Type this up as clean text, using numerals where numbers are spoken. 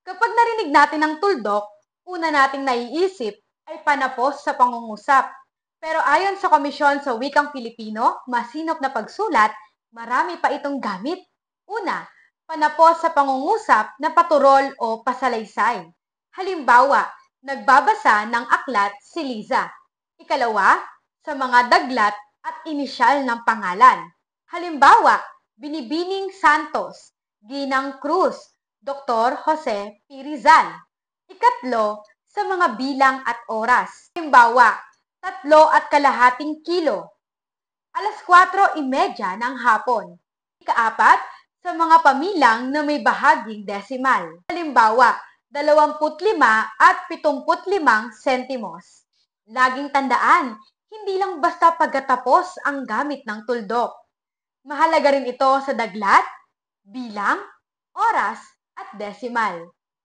Kapag narinig natin ang tuldok, una nating naiisip ay panapos sa pangungusap. Pero ayon sa Komisyon sa Wikang Filipino, masinop na pagsulat, marami pa itong gamit. Una, panapos sa pangungusap na paturol o pasalaysay. Halimbawa, nagbabasa ng aklat si Liza. Ikalawa, sa mga daglat at inisyal ng pangalan. Halimbawa, Binibining Santos, Ginang Cruz, Dr. Jose P. Rizal. Ikatlo, sa mga bilang at oras. Halimbawa, 3.5 kilo, 4:30 ng hapon. Ikaapat, sa mga pamilang na may bahaging desimal. Halimbawa, 25 at 75 sentimos. Laging tandaan, hindi lang basta pagkatapos ang gamit ng tuldok. Mahalaga rin ito sa daglat, bilang, oras, at desimal.